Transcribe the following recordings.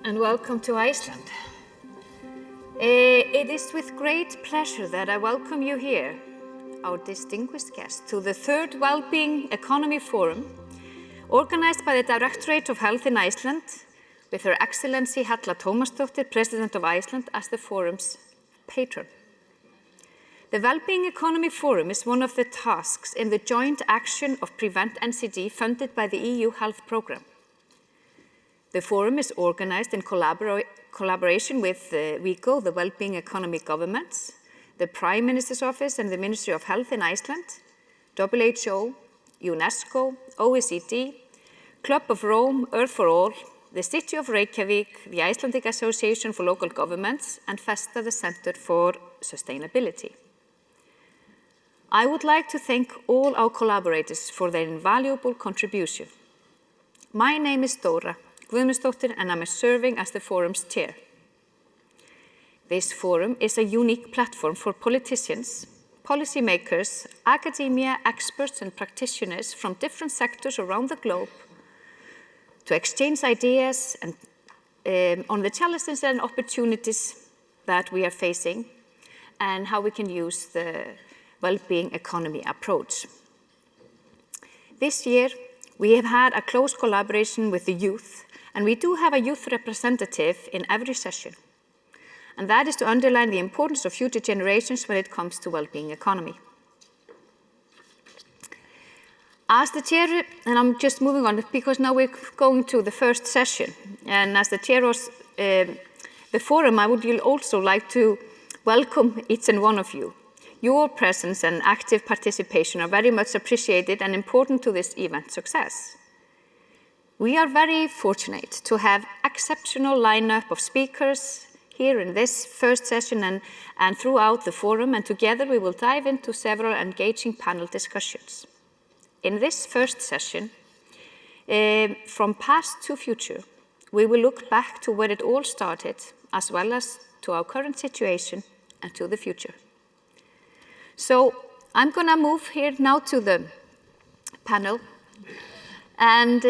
and welcome to Iceland. It is with great pleasure that I welcome you here, our distinguished guests, to the third Wellbeing Economy Forum, organized by the Directorate of Health in Iceland, with Her Excellency Halla Tómasdóttir, President of Iceland, as the forum's patron. The Wellbeing Economy Forum is one of the tasks in the joint action of PreventNCD funded by the EU Health Programme. The forum is organized in collaboration with WIGO, the Wellbeing Economy Governments, the Prime Minister's Office and the Ministry of Health in Iceland, WHO, UNESCO, OECD, Club of Rome, Earth for All, the City of Reykjavík, the Icelandic Association for Local Governments, and FESTA, the Center for Sustainability. I would like to thank all our collaborators for their invaluable contribution. My name is Dóra, Guðmundsdóttir, and I'm serving as the forum's chair. This forum is a unique platform for politicians, policymakers, academia, experts, and practitioners from different sectors around the globe to exchange ideas and, on the challenges and opportunities that we are facing and how we can use the well-being economy approach. This year, we have had a close collaboration with the youth, and we do have a youth representative in every session. And that is to underline the importance of future generations when it comes to well-being economy. As the chair, and I'm just moving on because now we're going to the first session, and as the chair of the forum, I would also like to welcome each and one of you. Your presence and active participation are very much appreciated and important to this event's success. We are very fortunate to have exceptional lineup of speakers here in this first session and throughout the forum, and together we will dive into several engaging panel discussions. In this first session, from past to future, we will look back to where it all started, as well as to our current situation and to the future. So I'm gonna move here now to the panel, and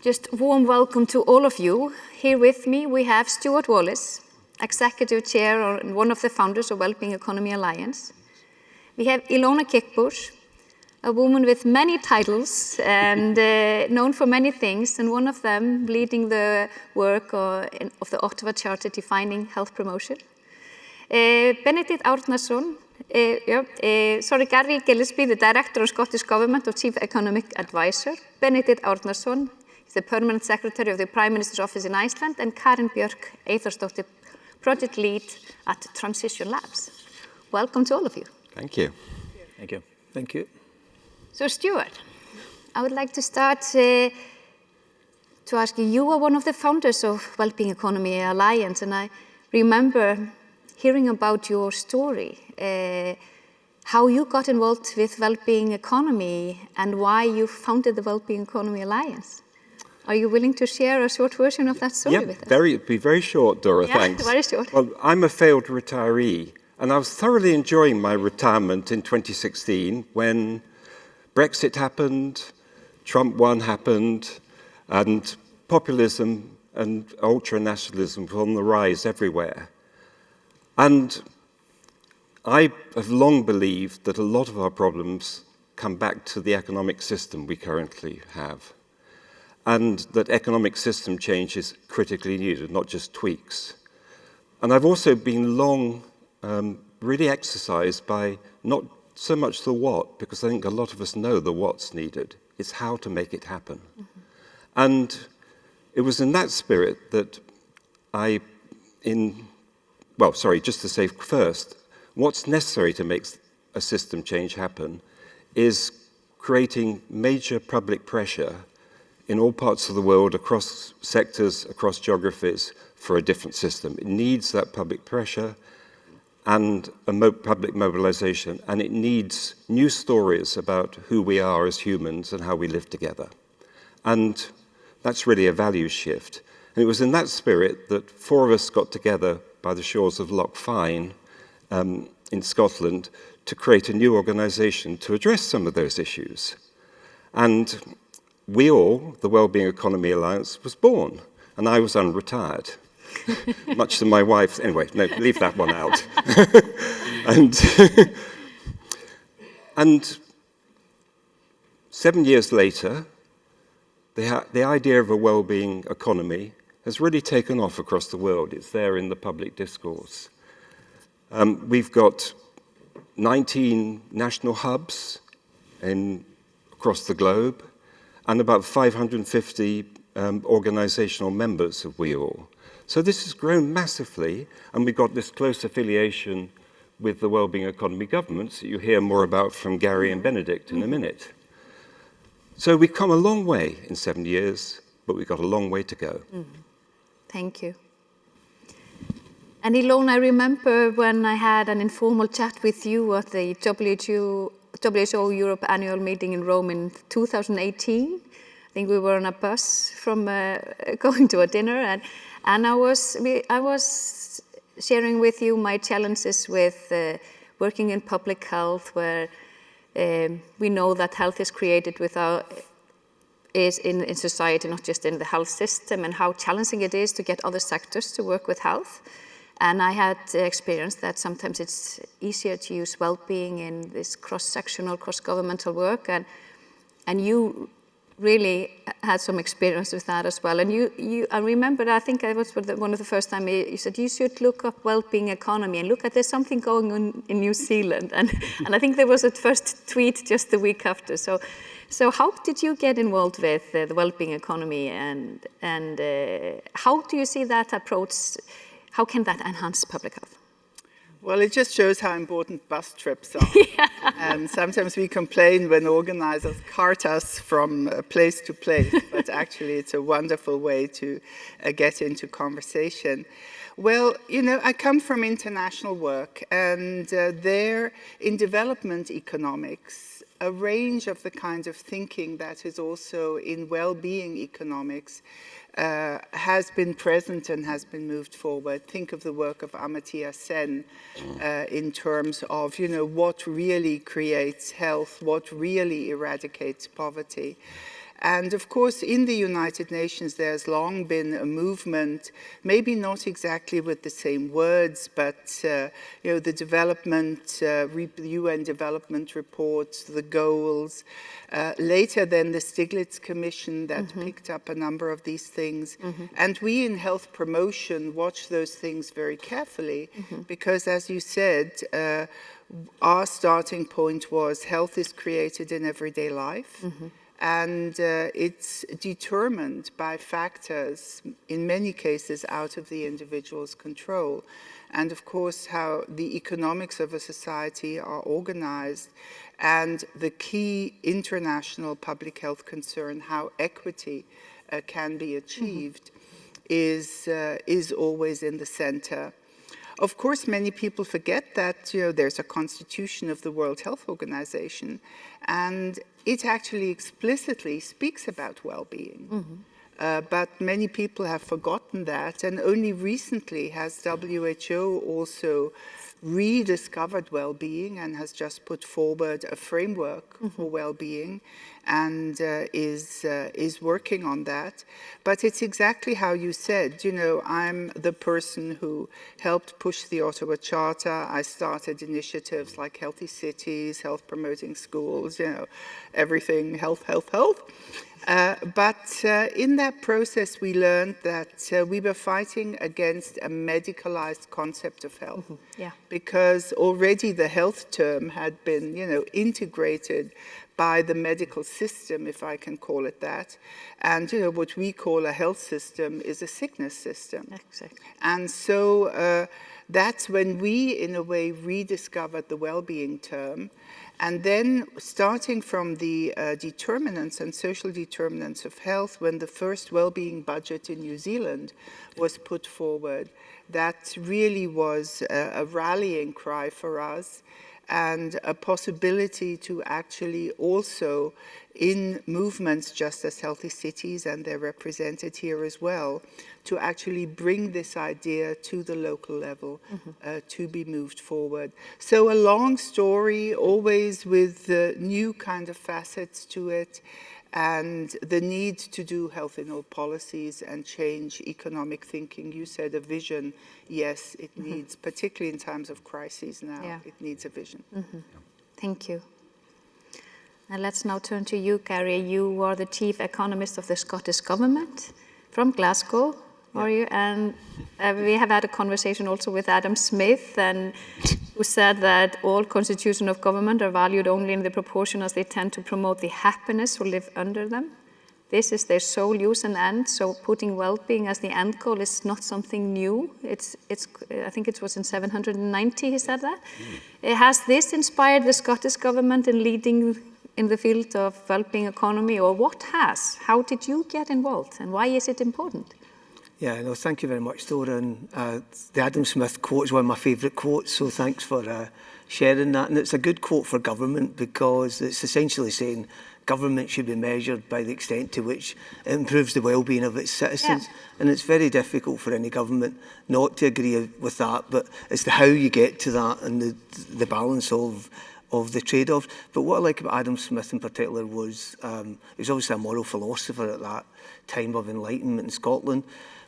just warm welcome to all of you. Here with me we have Stewart Wallis, Executive Chair and one of the founders of Wellbeing Economy Alliance. We have Ilona Kickbusch, a woman with many titles and known for many things, and one of them leading the work of the Ottawa Charter defining health promotion. Benedikt Árnason, Gary Gillespie, the Director of Scottish Government or Chief Economic Advisor. Benedikt Árnason is the Permanent Secretary of the Prime Minister's Office in Iceland, and Björk, Eyþórsdóttir, Project Lead at Transition Labs. Welcome to all of you. Thank you. Thank you. Thank you. So Stewart, I would like to start to ask you, you are one of the founders of Wellbeing Economy Alliance, and I remember hearing about your story, how you got involved with Wellbeing Economy and why you founded the Wellbeing Economy Alliance. Are you willing to share a short version of that story with us? Be very short, Dóra, thanks. Very short. Well, I'm a failed retiree, and I was thoroughly enjoying my retirement in 2016 when Brexit happened, Trump won happened, and populism and ultra-nationalism were on the rise everywhere. And I have long believed that a lot of our problems come back to the economic system we currently have, and that economic system change is critically needed, not just tweaks. And I've also been long really exercised by not so much the what, because I think a lot of us know the what's needed. It's how to make it happen. Mm-hmm. And it was in that spirit that just to say first, what's necessary to make a system change happen is creating major public pressure in all parts of the world, across sectors, across geographies, for a different system. It needs that public pressure and a public mobilization, and it needs new stories about who we are as humans and how we live together. And that's really a value shift. And it was in that spirit that four of us got together by the shores of Loch Fyne in Scotland to create a new organization to address some of those issues. And we all, the Wellbeing Economy Alliance, was born. and I was unretired. Much to my wife's, anyway, no, leave that one out. And 7 years later, the idea of a well-being economy has really taken off across the world. It's there in the public discourse. We've got 19 national hubs across the globe, and about 550 organizational members of WeAll. So this has grown massively, and we've got this close affiliation with the Wellbeing Economy governments that you hear more about from Gary and Benedikt in a minute. So we've come a long way in 7 years, but we've got a long way to go. Thank you. And Ilona, I remember when I had an informal chat with you at the WHO Europe annual meeting in Rome in 2018. I think we were on a bus from going to a dinner, and I was sharing with you my challenges with working in public health, where we know that health is created is in society, not just in the health system, and how challenging it is to get other sectors to work with health. And I had experienced that sometimes it's easier to use well-being in this cross-sectional, cross-governmental work, and you really had some experience with that as well. And I remember, I think I was one of the first time you said you should look up well-being economy and look at there's something going on in New Zealand. And I think there was a first tweet just the week after. So how did you get involved with the well-being economy, and how do you see that approach? How can that enhance public health? Well, it just shows how important bus trips are. And sometimes we complain when organizers cart us from place to place, but actually it's a wonderful way to get into conversation. Well, you know, I come from international work, and there in development economics, a range of the kind of thinking that is also in well-being economics has been present and has been moved forward. Think of the work of Amartya Sen in terms of, you know, what really creates health, what really eradicates poverty. And of course, in the United Nations, there's long been a movement, maybe not exactly with the same words, but you know, the development, UN development reports, the goals. Later then the Stiglitz Commission that picked up a number of these things. And we in health promotion watch those things very carefully because, as you said, our starting point was health is created in everyday life. And it's determined by factors, in many cases, out of the individual's control. And of course, how the economics of a society are organized, and the key international public health concern, how equity can be achieved, is always in the center. Of course, many people forget that, you know, there's a constitution of the World Health Organization, and it actually explicitly speaks about well-being. But many people have forgotten that, and only recently has WHO also rediscovered well-being and has just put forward a framework for well-being, and is working on that. But it's exactly how you said, you know, I'm the person who helped push the Ottawa Charter. I started initiatives like Healthy Cities, health promoting schools, you know, everything health, health, health. But in that process, we learned that we were fighting against a medicalized concept of health. Because already the health term had been, you know, integrated by the medical system, if I can call it that. And, you know, what we call a health system is a sickness system. Exactly. And so that's when we, in a way, rediscovered the well-being term. And then starting from the determinants and social determinants of health, when the first well-being budget in New Zealand was put forward, that really was a rallying cry for us, and a possibility to actually also, in movements just as Healthy Cities, and they're represented here as well, to actually bring this idea to the local level to be moved forward. So a long story, always with new kind of facets to it, and the need to do health in all policies and change economic thinking. You said a vision. Yes, it needs, particularly in times of crises now, it needs a vision. Thank you. And let's now turn to you, Gary. You are the chief economist of the Scottish Government from Glasgow, are you? And we have had a conversation also with Adam Smith, and who said that all constitutions of government are valued only in the proportion as they tend to promote the happiness who live under them. This is their sole use and end, so putting well-being as the end goal is not something new. I think it was in 790 he said that. Has this inspired the Scottish Government in leading in the field of well-being economy, or what has? How did you get involved, and why is it important? Yeah, no, thank you very much, Dóra. And the Adam Smith quote is one of my favourite quotes, so thanks for sharing that. And it's a good quote for government because it's essentially saying government should be measured by the extent to which it improves the well-being of its citizens. Yeah. And it's very difficult for any government not to agree with that, but it's the how you get to that and the balance of the trade-offs. But what I like about Adam Smith in particular was he was obviously a moral philosopher at that time of enlightenment in Scotland,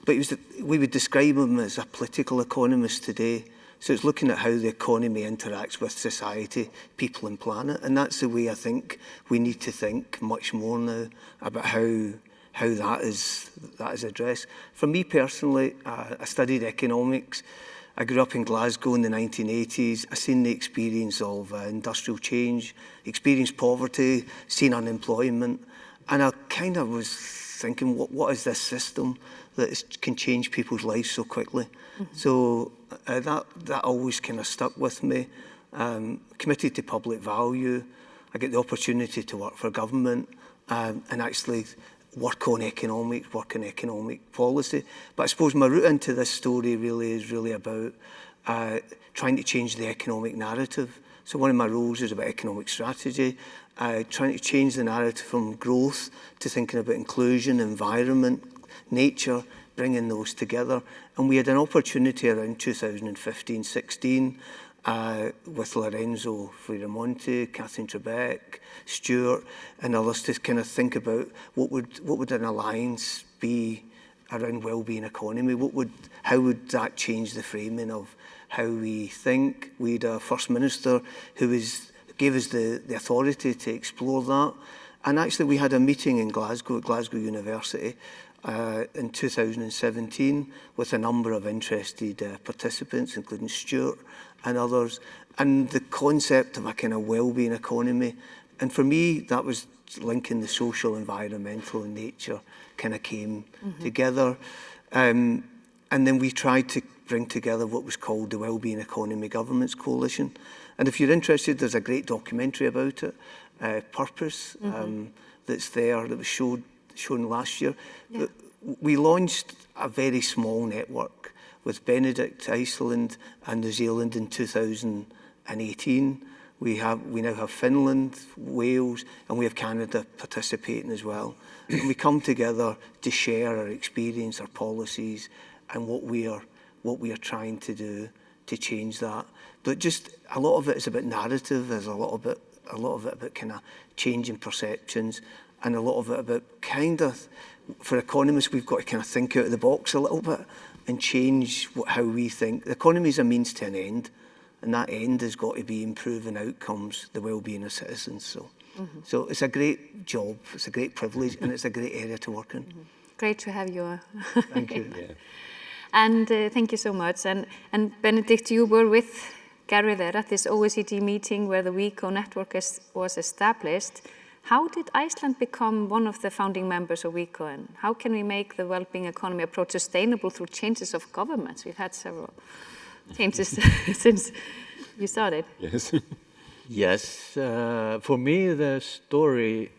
but we would describe him as a political economist today. So it's looking at how the economy interacts with society, people and planet, and that's the way I think we need to think much more now about how that is addressed. For me personally, I studied economics. I grew up in Glasgow in the 1980s. I seen the experience of industrial change, experienced poverty, seen unemployment, and I kind of was thinking, what is this system that can change people's lives so quickly? So that always kind of stuck with me. Committed to public value. I get the opportunity to work for government and actually work on economics, work on economic policy. But I suppose my route into this story is really about trying to change the economic narrative. So one of my roles is about economic strategy, trying to change the narrative from growth to thinking about inclusion, environment, nature, bringing those together. And we had an opportunity around 2015-16 with Lorenzo Fioramonte, Catherine Trebek, Stewart and others to kind of think about what would an alliance be around wellbeing economy? How would that change the framing of how we think? We had a First Minister who gave us the authority to explore that. And actually we had a meeting in Glasgow at Glasgow University in 2017 with a number of interested participants, including Stewart and others, and the concept of a kind of wellbeing economy. And for me, that was linking the social, environmental and nature kind of came together. And then we tried to bring together what was called the Wellbeing Economy Governments Coalition. And if you're interested, there's a great documentary about it, Purpose, that's there, that was shown last year. Yeah. We launched a very small network with Benedikt, Iceland and New Zealand in 2018. We now have Finland, Wales, and we have Canada participating as well. And we come together to share our experience, our policies, and what we are trying to do to change that. But just a lot of it is about narrative. There's a lot of it about kind of changing perceptions, and a lot of it about kind of, for economists, we've got to kind of think out of the box a little bit and change how we think. The economy is a means to an end, and that end has got to be improving outcomes, the well-being of citizens. So it's a great job, it's a great privilege, and it's a great area to work in. Great to have you. Thank you. Yeah. And thank you so much. And Benedikt, you were with Gary there at this OECD meeting where the WICO network was established. How did Iceland become one of the founding members of WICO, and how can we make the well-being economy approach sustainable through changes of governments? We've had several changes since you started. Yes. Yes. For me, the story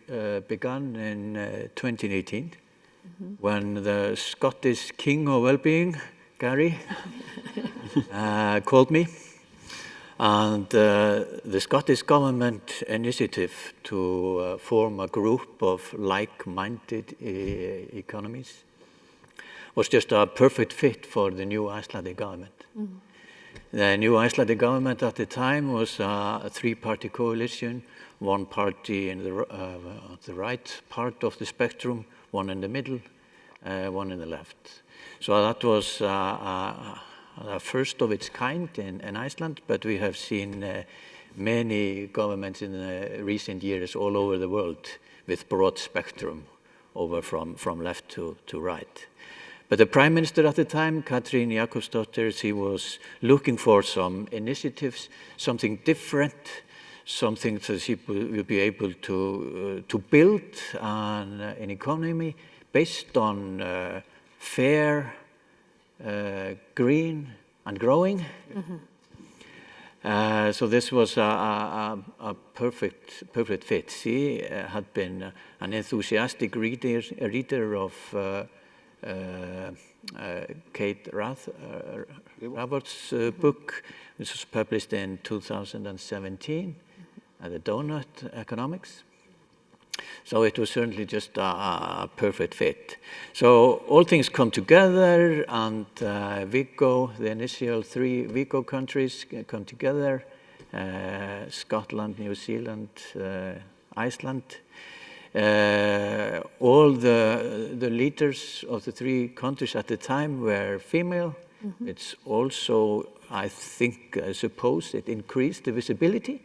began in 2018 when the Scottish King of Wellbeing, Gary, called me. And the Scottish Government initiative to form a group of like-minded economies was just a perfect fit for the new Icelandic government. The new Icelandic government at the time was a three-party coalition, one party in the right part of the spectrum, one in the middle, one in the left. So that was the first of its kind in Iceland, but we have seen many governments in recent years all over the world with broad spectrum over from left to right. But the Prime Minister at the time, Katrín Jakobsdóttir, she was looking for some initiatives, something different, something that she would be able to build an economy based on fair, green and growing. So this was a perfect fit. She had been an enthusiastic reader of Kate Raworth's book, which was published in 2017, The Donut Economics. So it was certainly just a perfect fit. So all things come together, and WIGO, the initial 3 WIGO countries come together, Scotland, New Zealand, Iceland. All the leaders of the 3 countries at the time were female. It's also, I suppose, it increased the visibility.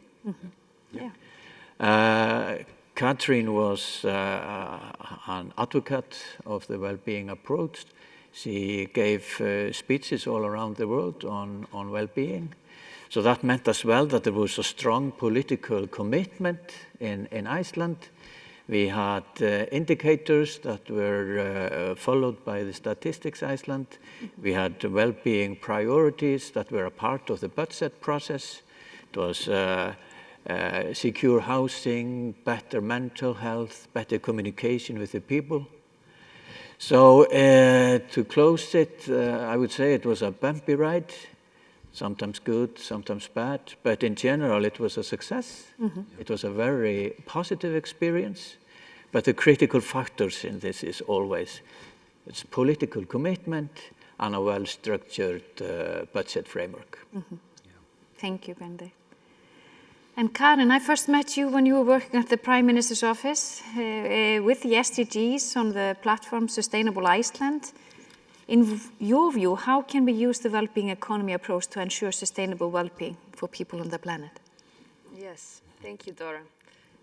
Katrín was an advocate of the well-being approach. She gave speeches all around the world on well-being. So that meant as well that there was a strong political commitment in Iceland. We had indicators that were followed by the Statistics Iceland. We had well-being priorities that were a part of the budget process. It was secure housing, better mental health, better communication with the people. So to close it, I would say it was a bumpy ride, sometimes good, sometimes bad, but in general it was a success. It was a very positive experience, but the critical factors in this is always it's political commitment and a well-structured budget framework. Thank you, Benedikt. And Karen, I first met you when you were working at the Prime Minister's office with the SDGs on the platform Sustainable Iceland. In your view, how can we use the well-being economy approach to ensure sustainable well-being for people on the planet? Yes, thank you, Dóra.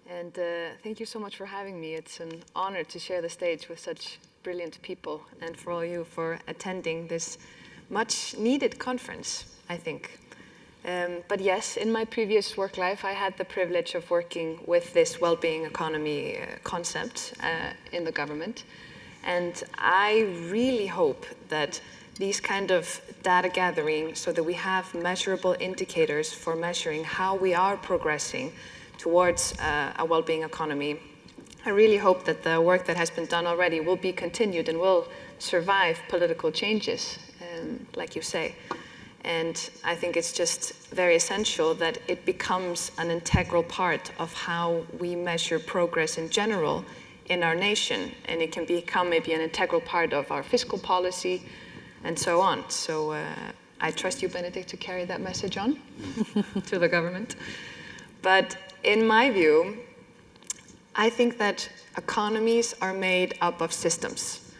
And thank you so much for having me. It's an honor to share the stage with such brilliant people, and for all you for attending this much needed conference, I think. But yes, in my previous work life, I had the privilege of working with this well-being economy concept in the government. And I really hope that these kind of data gathering, so that we have measurable indicators for measuring how we are progressing towards a well-being economy. I really hope that the work that has been done already will be continued and will survive political changes, like you say. And I think it's just very essential that it becomes an integral part of how we measure progress in general in our nation. And it can become maybe an integral part of our fiscal policy and so on. So I trust you, Benedikt, to carry that message on to the government. But in my view, I think that economies are made up of systems,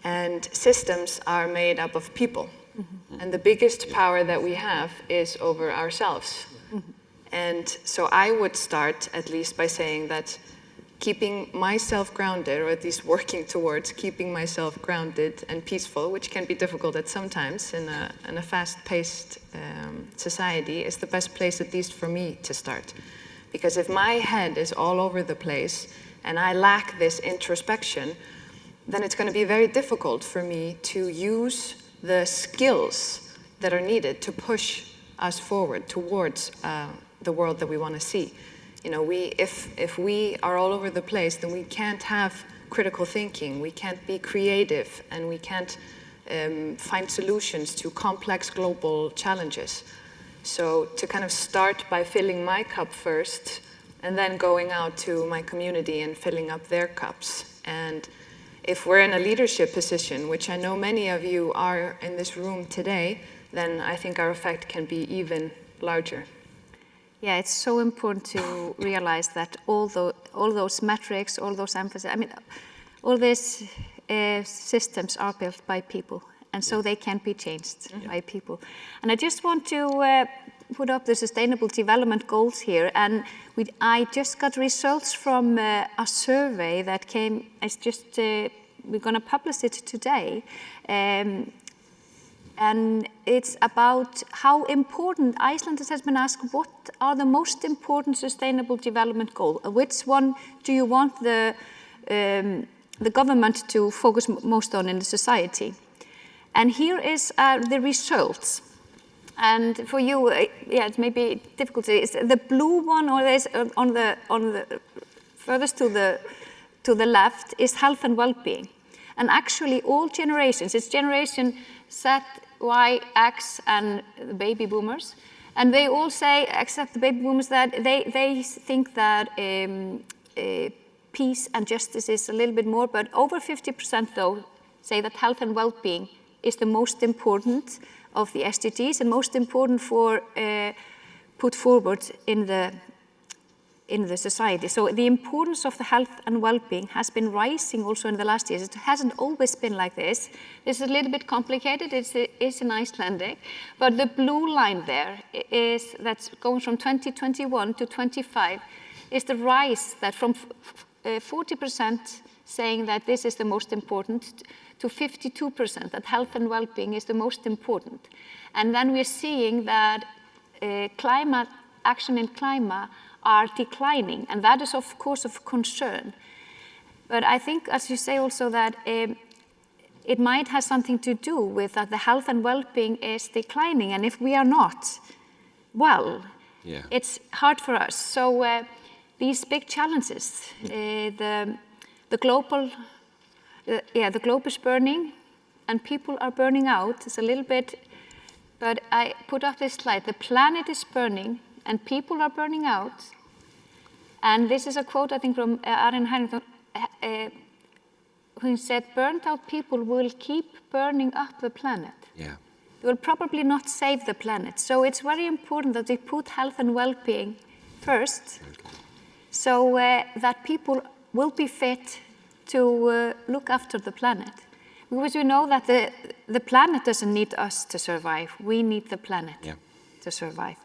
and systems are made up of people. And the biggest power that we have is over ourselves. And so I would start at least by saying that keeping myself grounded, or at least working towards keeping myself grounded and peaceful, which can be difficult at some times in a fast-paced society, is the best place, at least for me, to start. Because if my head is all over the place and I lack this introspection, then it's going to be very difficult for me to use the skills that are needed to push us forward towards the world that we want to see. You know, if we are all over the place, then we can't have critical thinking, we can't be creative, and we can't find solutions to complex global challenges. So to kind of start by filling my cup first, and then going out to my community and filling up their cups. And if we're in a leadership position, which I know many of you are in this room today, then I think our effect can be even larger. Yeah, it's so important to realize that all those metrics, all those emphasis, I mean, all these systems are built by people, and so they can be changed by people. And I just want to put up the Sustainable Development Goals here, and I just got results from a survey that came. It's just we're going to publish it today. And it's about how important Iceland has been asked, what are the most important sustainable development goals? Which one do you want the government to focus most on in the society? And here is the results. And for you, it may be difficult to see. The blue one, or on the furthest to the left, is health and well-being. And actually, all generations, it's generation Z, Y, X, and the baby boomers, and they all say, except the baby boomers, that they think that peace and justice is a little bit more, but over 50% though say that health and well-being is the most important of the SDGs and most important for put forward in the society. So the importance of the health and well-being has been rising also in the last years. It hasn't always been like this. This is a little bit complicated. It's in Icelandic, but the blue line there is that's going from 2021 to 25 is the rise that from 40% saying that this is the most important to 52% that health and well-being is the most important. And then we're seeing that climate action in climate are declining, and that is of course of concern. But I think, as you say also, that it might have something to do with that the health and well-being is declining, and if we are not well, it's hard for us. So these big challenges, the globe is burning, and people are burning out. It's a little bit, but I put up this slide. The planet is burning, and people are burning out. And this is a quote, I think, from Árni Harrinsson, who said, "Burnt out people will keep burning up the planet." Yeah. They will probably not save the planet. So it's very important that we put health and well-being first, so that people will be fit to look after the planet. Because we know that the planet doesn't need us to survive. We need the planet to survive.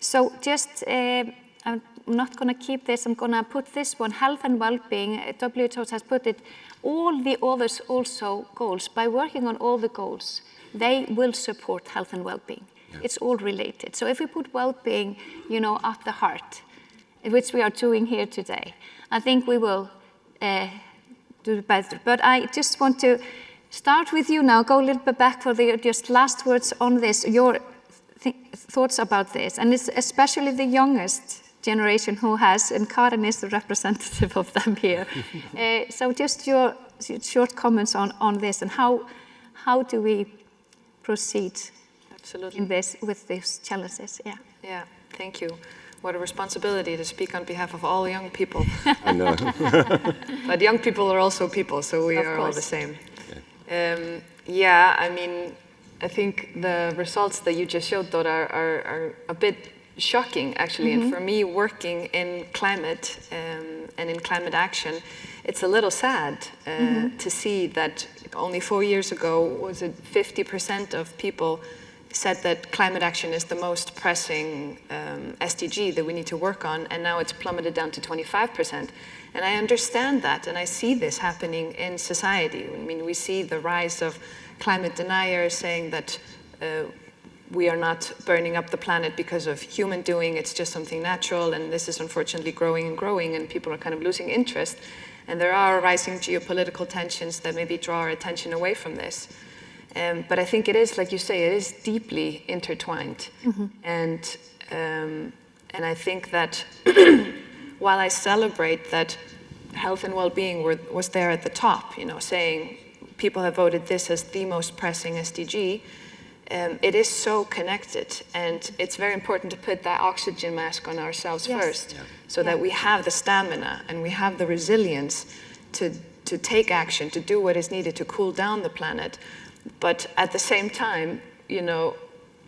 So just, I'm not going to keep this. I'm going to put this one, health and well-being. WHO has put it, all the others also goals. By working on all the goals, they will support health and well-being. It's all related. So if we put well-being, at the heart, which we are doing here today, I think we will do better. But I just want to start with you now, go a little bit back for the just last words on this, your thoughts about this, and it's especially the youngest generation who has, and Karen is the representative of them here. So just your short comments on this, and how do we proceed in this with these challenges? Yeah, thank you. What a responsibility to speak on behalf of all young people. I know. But young people are also people, so we are all the same. I mean, I think the results that you just showed, Dóra, are a bit shocking, actually. And for me, working in climate and in climate action, it's a little sad to see that only 4 years ago, was it 50% of people said that climate action is the most pressing SDG that we need to work on, and now it's plummeted down to 25%. And I understand that, and I see this happening in society. I mean, we see the rise of climate deniers saying that we are not burning up the planet because of human doing, it's just something natural, and this is unfortunately growing and growing, and people are kind of losing interest. And there are rising geopolitical tensions that maybe draw our attention away from this. But I think it is, like you say, it is deeply intertwined. And I think that while I celebrate that health and well-being was there at the top, saying people have voted this as the most pressing SDG, it is so connected, and it's very important to put that oxygen mask on ourselves first, so that we have the stamina and we have the resilience to take action, to do what is needed to cool down the planet. But at the same time,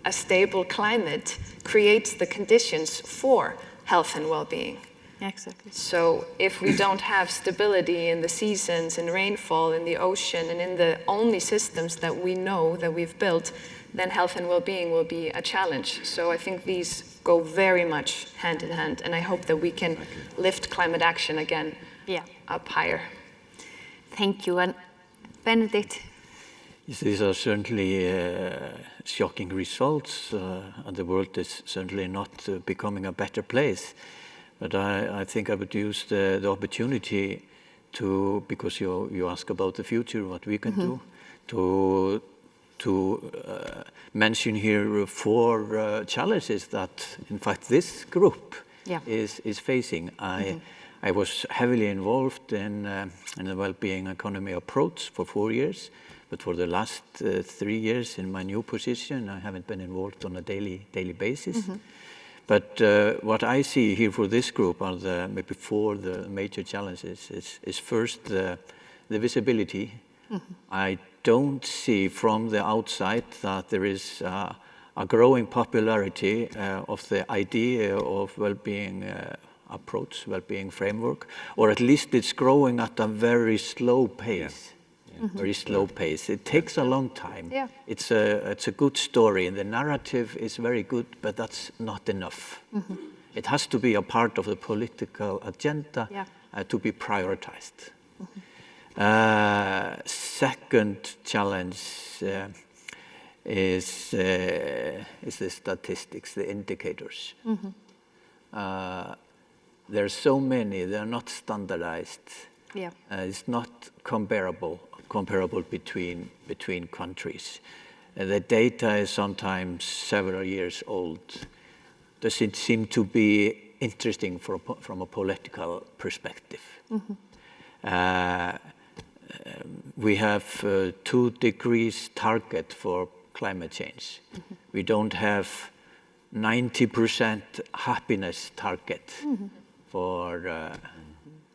a stable climate creates the conditions for health and well-being. Exactly. So if we don't have stability in the seasons, in rainfall, in the ocean, and in the only systems that we know that we've built, then health and well-being will be a challenge. So I think these go very much hand in hand, and I hope that we can lift climate action again up higher. Thank you. And Benedikt? Yes, these are certainly shocking results, and the world is certainly not becoming a better place. But I think I would use the opportunity to, because you ask about the future, what we can do, to mention here 4 challenges that, in fact, this group is facing. I was heavily involved in the well-being economy approach for 4 years, but for the last 3 years in my new position, I haven't been involved on a daily basis. But what I see here for this group are maybe 4 the major challenges. Is first the visibility. I don't see from the outside that there is a growing popularity of the idea of well-being approach, well-being framework, or at least it's growing at a very slow pace. Very slow pace. It takes a long time. It's a good story, and the narrative is very good, but that's not enough. It has to be a part of the political agenda to be prioritized. Second challenge is the statistics, the indicators. There are so many; they're not standardized. It's not comparable between countries. The data is sometimes several years old. Does it seem to be interesting from a political perspective? We have 2 degrees target for climate change. We don't have 90% happiness target for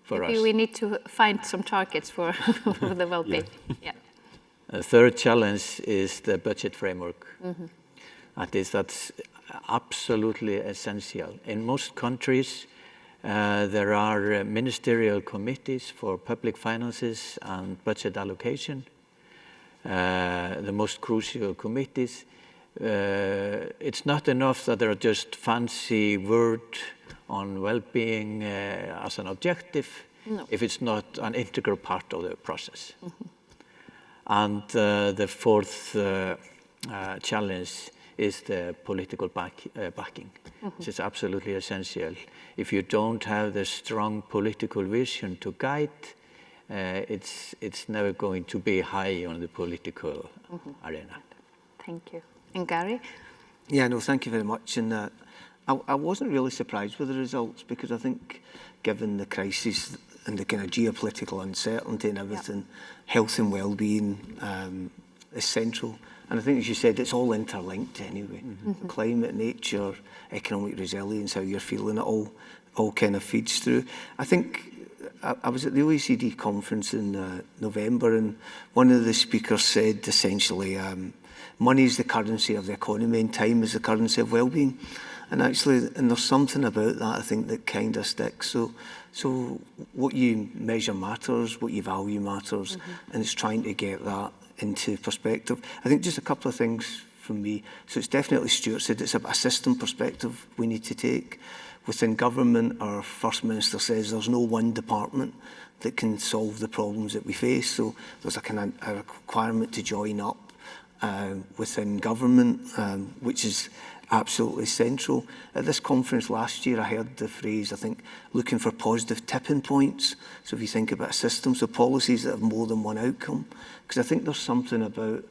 Maybe us. we need to find some targets for the well-being. The third challenge is the budget framework. That's absolutely essential. In most countries, there are ministerial committees for public finances and budget allocation. The most crucial committees. It's not enough that there are just fancy words on well-being as an objective if it's not an integral part of the process. And the fourth challenge is the political backing, which is absolutely essential. If you don't have the strong political vision to guide, it's never going to be high on the political arena. Thank you. And Gary? Yeah, no, thank you very much. And I wasn't really surprised with the results, because I think given the crisis and the kind of geopolitical uncertainty and everything, health and well-being is central. And I think, as you said, it's all interlinked anyway. Climate, nature, economic resilience, how you're feeling, it all kind of feeds through. I think I was at the OECD conference in November, and one of the speakers said essentially, money is the currency of the economy and time is the currency of well-being. And actually, and there's something about that, I think, that kind of sticks. So what you measure matters, what you value matters, and it's trying to get that into perspective. I think just a couple of things from me. So it's definitely, Stewart said, it's a system perspective we need to take. Within government, our First Minister says there's no one department that can solve the problems that we face. So there's a kind of a requirement to join up within government, which is absolutely central. At this conference last year, I heard the phrase, I think, looking for positive tipping points. So if you think about systems or policies that have more than one outcome, because I think there's something about,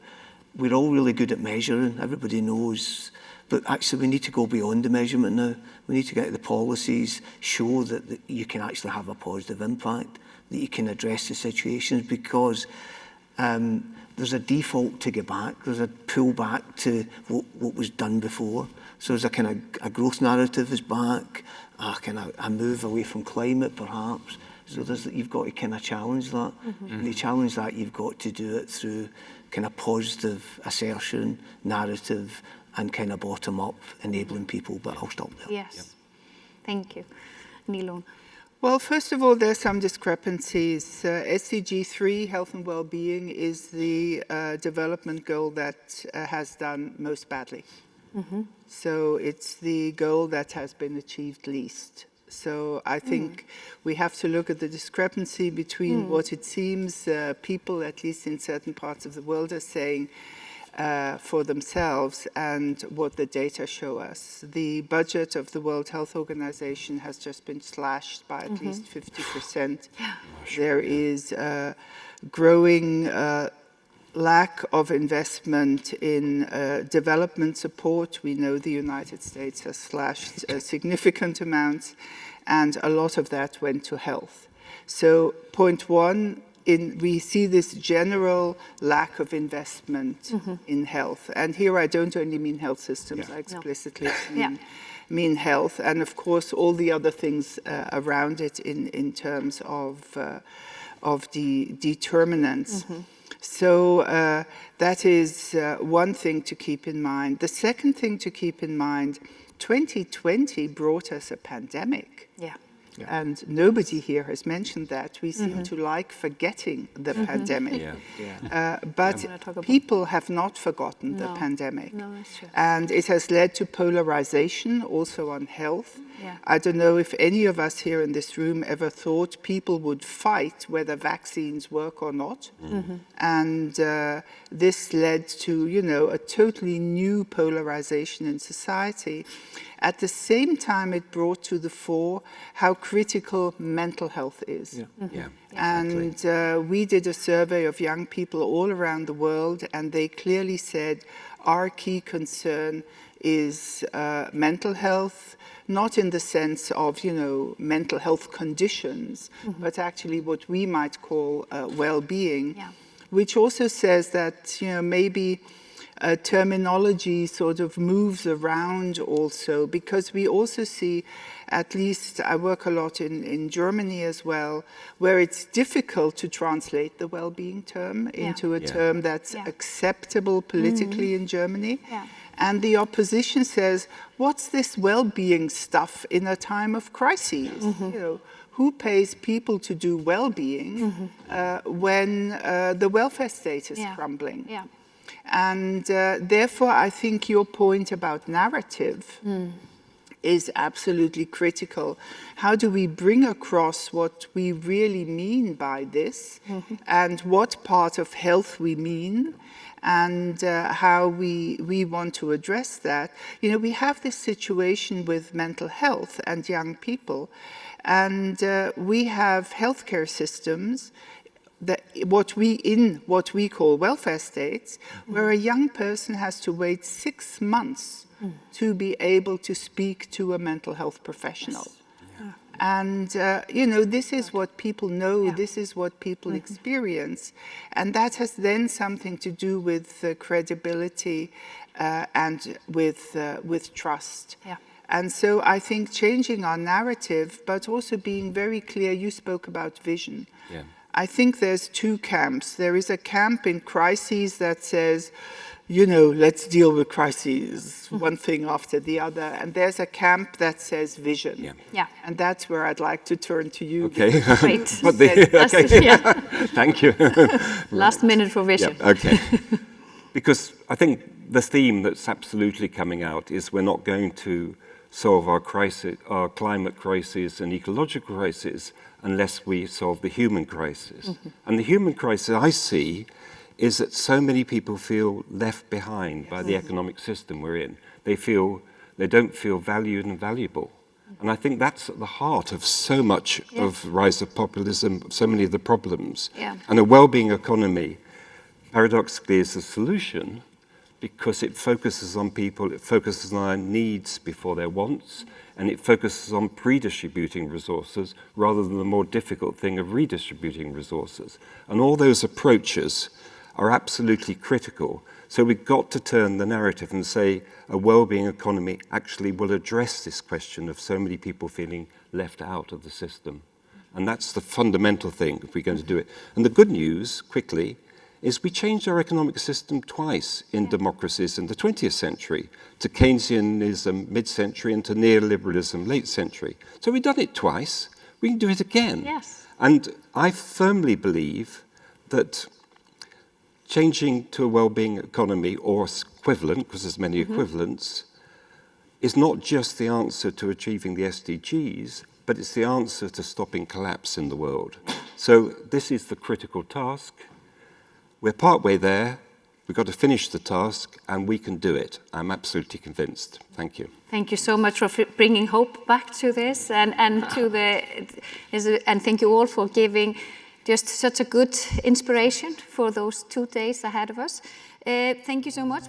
we're all really good at measuring, everybody knows, but actually we need to go beyond the measurement now. We need to get the policies, show that you can actually have a positive impact, that you can address the situations, because there's a default to get back, there's a pull back to what was done before. So there's a kind of a growth narrative is back, a kind of a move away from climate perhaps. So you've got to kind of challenge that. And to challenge that, you've got to do it through kind of positive assertion, narrative, and kind of bottom up enabling people, but I'll stop there. Yes. Thank you. Ilona. Well, first of all, there are some discrepancies. SDG 3, health and well-being, is the development goal that has done most badly. So it's the goal that has been achieved least. So I think we have to look at the discrepancy between what it seems people, at least in certain parts of the world, are saying for themselves and what the data show us. The budget of the World Health Organization has just been slashed by at least 50%. There is a growing lack of investment in development support. We know the United States has slashed significant amounts, and a lot of that went to health. So point one, we see this general lack of investment in health. And here I don't only mean health systems, I explicitly mean health, and of course all the other things around it in terms of the determinants. So that is one thing to keep in mind. The second thing to keep in mind, 2020 brought us a pandemic. And nobody here has mentioned that. We seem to like forgetting the pandemic. But people have not forgotten the pandemic. And it has led to polarization also on health. I don't know if any of us here in this room ever thought people would fight whether vaccines work or not. And this led to, you know, a totally new polarization in society. At the same time, it brought to the fore how critical mental health is. And we did a survey of young people all around the world, and they clearly said our key concern is mental health, not in the sense of, you know, mental health conditions, but actually what we might call well-being, which also says that, you know, maybe terminology sort of moves around also, because we also see, at least I work a lot in Germany as well, where it's difficult to translate the well-being term into a term that's acceptable politically in Germany. And the opposition says, what's this well-being stuff in a time of crises? You know, who pays people to do well-being when the welfare state is crumbling? And therefore, I think your point about narrative is absolutely critical. How do we bring across what we really mean by this, and what part of health we mean, and how we want to address that? You know, we have this situation with mental health and young people, and we have healthcare systems what we call welfare states, where a young person has to wait 6 months to be able to speak to a mental health professional. And, you know, this is what people know, this is what people experience, and that has then something to do with credibility and with trust. And so I think changing our narrative, but also being very clear, you spoke about vision. I think there's two camps. There is a camp in crises that says, you know, let's deal with crises, one thing after the other. And there's a camp that says vision. And that's where I'd like to turn to you. Okay. Great. Thank you. Last minute for vision. Okay. Because I think the theme that's absolutely coming out is we're not going to solve our climate crisis and ecological crisis unless we solve the human crisis. And the human crisis I see is that so many people feel left behind by the economic system we're in. They don't feel valued and valuable. And I think that's at the heart of so much of rise of populism, so many of the problems. And a well-being economy, paradoxically, is a solution because it focuses on people, it focuses on their needs before their wants, and it focuses on predistributing resources rather than the more difficult thing of redistributing resources. And all those approaches are absolutely critical. So we've got to turn the narrative and say a well-being economy actually will address this question of so many people feeling left out of the system. And that's the fundamental thing if we're going to do it. And the good news, quickly, is we changed our economic system twice in democracies in the 20th century, to Keynesianism mid-century and to neoliberalism late century. So we've done it twice, we can do it again. Yes. And I firmly believe that changing to a well-being economy, or equivalent, because there's many equivalents, is not just the answer to achieving the SDGs, but it's the answer to stopping collapse in the world. So this is the critical task. We're partway there. We've got to finish the task, and we can do it. I'm absolutely convinced. Thank you. Thank you so much for bringing hope back to this, and thank you all for giving just such a good inspiration for those 2 days ahead of us. Thank you so much.